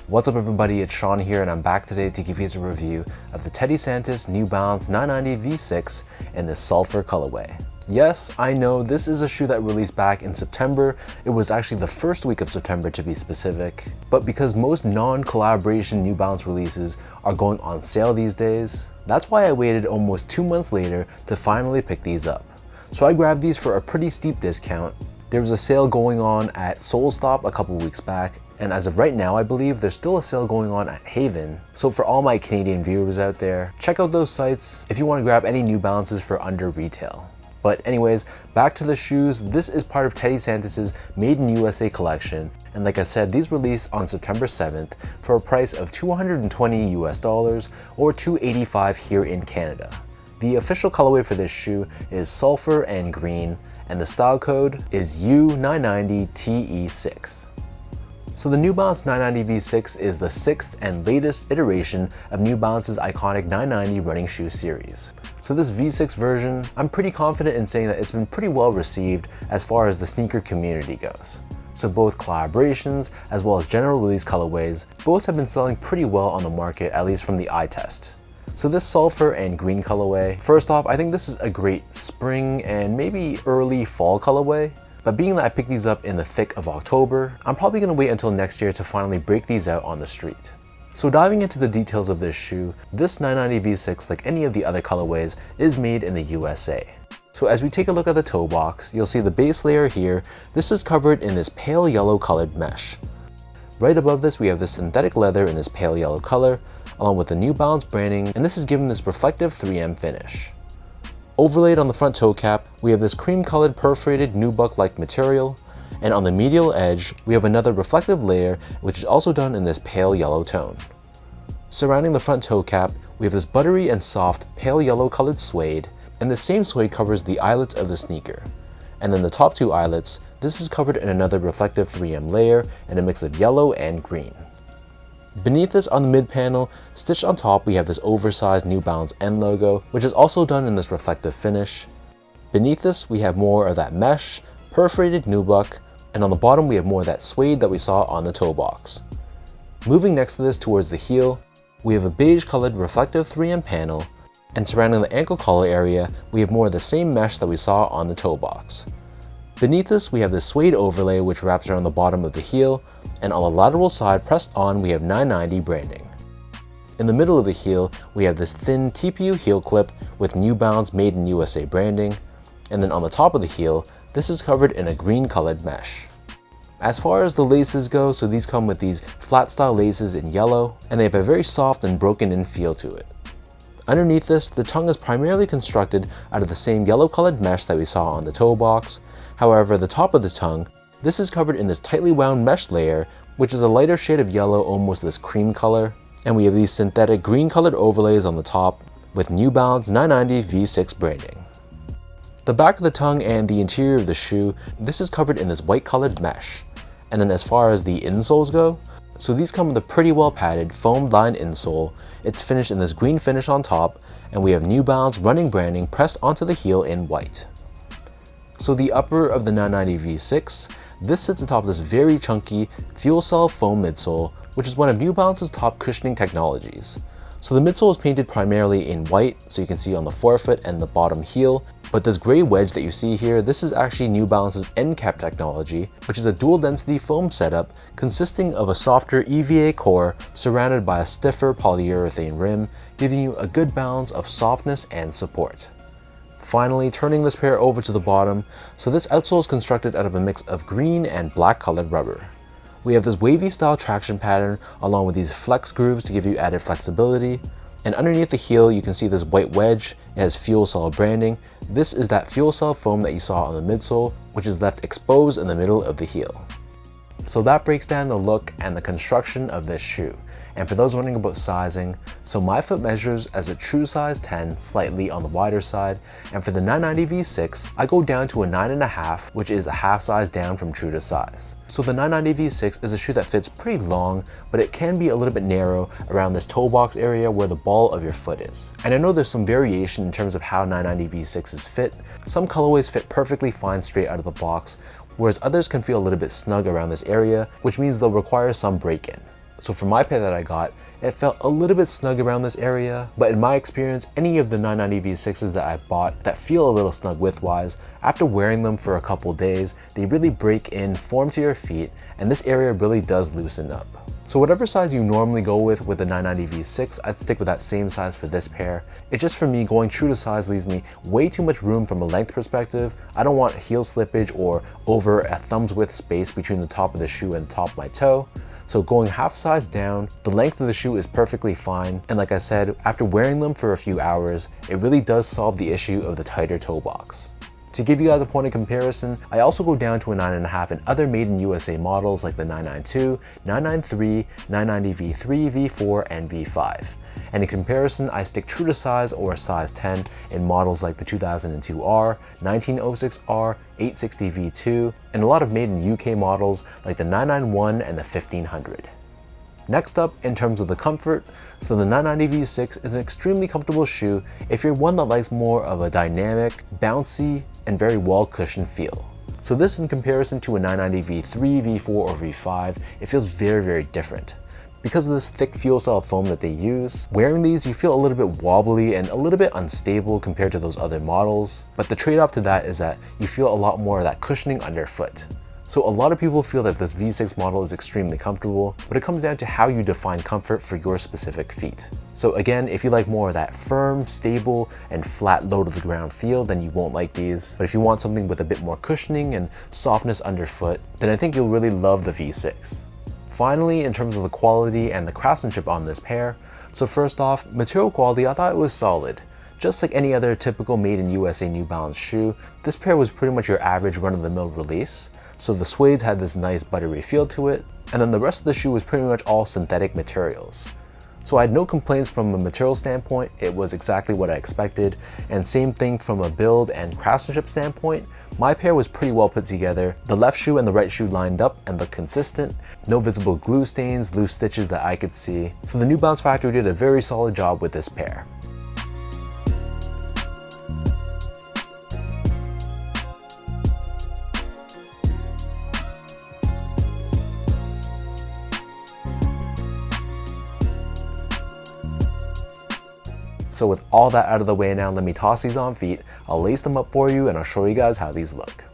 What's up everybody, it's Sean here and I'm back today to give you a review of the Teddy Santis New Balance 990 V6 in the Sulphur colorway. Yes, I know this is a shoe that released back in September. It was actually the first week of September to be specific. But because most non-collaboration New Balance releases are going on sale these days, that's why I waited almost 2 months later to finally pick these up. So I grabbed these for a pretty steep discount. There was a sale going on at Soul Stop a couple weeks back, and as of right now I believe there's still a sale going on at Haven. So for all my Canadian viewers out there, check out those sites if you want to grab any New Balances for under retail. But anyways, back to the shoes. This is part of Teddy Santis's Made in USA collection, and like I said, these released on September 7th for a price of $220 US or $285 here in Canada. The official colorway for this shoe is Sulphur and Green, and the style code is U990TE6. So the New Balance 990 V6 is the 6th and latest iteration of New Balance's iconic 990 running shoe series. So this V6 version, I'm pretty confident in saying that it's been pretty well received as far as the sneaker community goes. So both collaborations as well as general release colorways, both have been selling pretty well on the market, at least from the eye test. So this Sulphur and Green colorway, first off, I think this is a great spring and maybe early fall colorway. But being that I picked these up in the thick of October, I'm probably going to wait until next year to finally break these out on the street. So diving into the details of this shoe, this 990 V6, like any of the other colorways, is made in the USA. So as we take a look at the toe box, you'll see the base layer here. This is covered in this pale yellow colored mesh. Right above this, we have this synthetic leather in this pale yellow color, along with the New Balance branding, and this is given this reflective 3M finish. Overlaid on the front toe cap, we have this cream-colored perforated nubuck-like material, and on the medial edge, we have another reflective layer which is also done in this pale yellow tone. Surrounding the front toe cap, we have this buttery and soft pale yellow colored suede, and the same suede covers the eyelets of the sneaker. And then the top two eyelets, this is covered in another reflective 3M layer in a mix of yellow and green. Beneath this on the mid panel, stitched on top, we have this oversized New Balance N logo, which is also done in this reflective finish. Beneath this, we have more of that mesh, perforated nubuck, and on the bottom we have more of that suede that we saw on the toe box. Moving next to this towards the heel, we have a beige colored reflective 3M panel, and surrounding the ankle collar area, we have more of the same mesh that we saw on the toe box. Beneath this, we have the suede overlay which wraps around the bottom of the heel, and on the lateral side pressed on, we have 990 branding. In the middle of the heel, we have this thin TPU heel clip with New Balance Made in USA branding, and then on the top of the heel, this is covered in a green colored mesh. As far as the laces go, so these come with these flat style laces in yellow, and they have a very soft and broken in feel to it. Underneath this, the tongue is primarily constructed out of the same yellow colored mesh that we saw on the toe box. However, the top of the tongue, this is covered in this tightly wound mesh layer, which is a lighter shade of yellow, almost this cream color. And we have these synthetic green colored overlays on the top with New Balance 990 V6 branding. The back of the tongue and the interior of the shoe, this is covered in this white colored mesh. And then as far as the insoles go, so these come with a pretty well padded foam lined insole. It's finished in this green finish on top, and we have New Balance running branding pressed onto the heel in white. So the upper of the 990 V6, this sits atop this very chunky fuel cell foam midsole, which is one of New Balance's top cushioning technologies. So the midsole is painted primarily in white, so you can see on the forefoot and the bottom heel, but this gray wedge that you see here, this is actually New Balance's end cap technology, which is a dual density foam setup consisting of a softer EVA core surrounded by a stiffer polyurethane rim, giving you a good balance of softness and support. Finally, turning this pair over to the bottom, so this outsole is constructed out of a mix of green and black colored rubber. We have this wavy style traction pattern along with these flex grooves to give you added flexibility. And underneath the heel, you can see this white wedge. It has fuel cell branding. This is that fuel cell foam that you saw on the midsole, which is left exposed in the middle of the heel. So that breaks down the look and the construction of this shoe. And for those wondering about sizing, so my foot measures as a true size 10, slightly on the wider side, and for the 990 V6, I go down to a 9.5, which is a half size down from true to size. So the 990 V6 is a shoe that fits pretty long, but it can be a little bit narrow around this toe box area where the ball of your foot is. And I know there's some variation in terms of how 990 V6s fit. Some colorways fit perfectly fine straight out of the box, whereas others can feel a little bit snug around this area, which means they'll require some break-in. So for my pair that I got, it felt a little bit snug around this area, but in my experience, any of the 990 V6s that I bought that feel a little snug width-wise, after wearing them for a couple days, they really break in, form to your feet, and this area really does loosen up. So whatever size you normally go with the 990 V6, I'd stick with that same size for this pair. It's just for me, going true to size leaves me way too much room from a length perspective. I don't want heel slippage or over a thumb's width space between the top of the shoe and the top of my toe. So going half size down, the length of the shoe is perfectly fine. And like I said, after wearing them for a few hours, it really does solve the issue of the tighter toe box. To give you guys a point of comparison, I also go down to a 9.5 in other made in USA models like the 992, 993, 990 V3, V4, and V5. And in comparison, I stick true to size or a size 10 in models like the 2002R, 1906R, 860 V2, and a lot of made in UK models like the 991 and the 1500. Next up, in terms of the comfort, so the 990 V6 is an extremely comfortable shoe if you're one that likes more of a dynamic, bouncy, and very well-cushioned feel. So this, in comparison to a 990 V3, V4, or V5, it feels very, very different. Because of this thick fuel cell foam that they use, wearing these you feel a little bit wobbly and a little bit unstable compared to those other models, but the trade-off to that is that you feel a lot more of that cushioning underfoot. So a lot of people feel that this V6 model is extremely comfortable, but it comes down to how you define comfort for your specific feet. So again, if you like more of that firm, stable, and flat low to the ground feel, then you won't like these. But if you want something with a bit more cushioning and softness underfoot, then I think you'll really love the V6. Finally, in terms of the quality and the craftsmanship on this pair, so first off, material quality, I thought it was solid. Just like any other typical made in USA New Balance shoe, this pair was pretty much your average run-of-the-mill release. So the suedes had this nice buttery feel to it, and then the rest of the shoe was pretty much all synthetic materials. So I had no complaints from a material standpoint, it was exactly what I expected, and same thing from a build and craftsmanship standpoint, my pair was pretty well put together. The left shoe and the right shoe lined up and looked consistent, no visible glue stains, loose stitches that I could see. So the New Balance factory did a very solid job with this pair. So with all that out of the way now, let me toss these on feet, I'll lace them up for you and I'll show you guys how these look.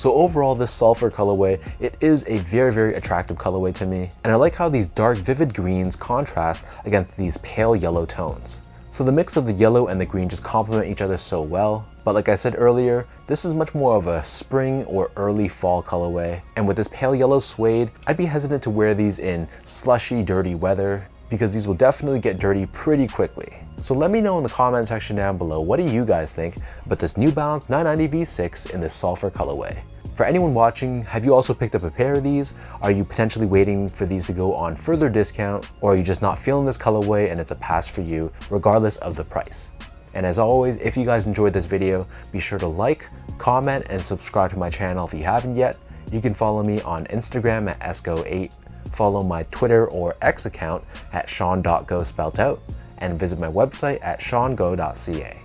So overall, this Sulphur colorway, it is a very, very attractive colorway to me. And I like how these dark vivid greens contrast against these pale yellow tones. So the mix of the yellow and the green just complement each other so well. But like I said earlier, this is much more of a spring or early fall colorway. And with this pale yellow suede, I'd be hesitant to wear these in slushy, dirty weather, because these will definitely get dirty pretty quickly. So let me know in the comment section down below, what do you guys think about this New Balance 990 V6 in this Sulphur colorway? For anyone watching, have you also picked up a pair of these? Are you potentially waiting for these to go on further discount? Or are you just not feeling this colorway and it's a pass for you, regardless of the price? And as always, if you guys enjoyed this video, be sure to like, comment, and subscribe to my channel if you haven't yet. You can follow me on Instagram at esco8, follow my Twitter or X account at sean.go spelt out, and visit my website at seango.ca.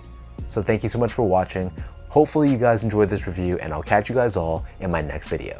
So thank you so much for watching. Hopefully you guys enjoyed this review, and I'll catch you guys all in my next video.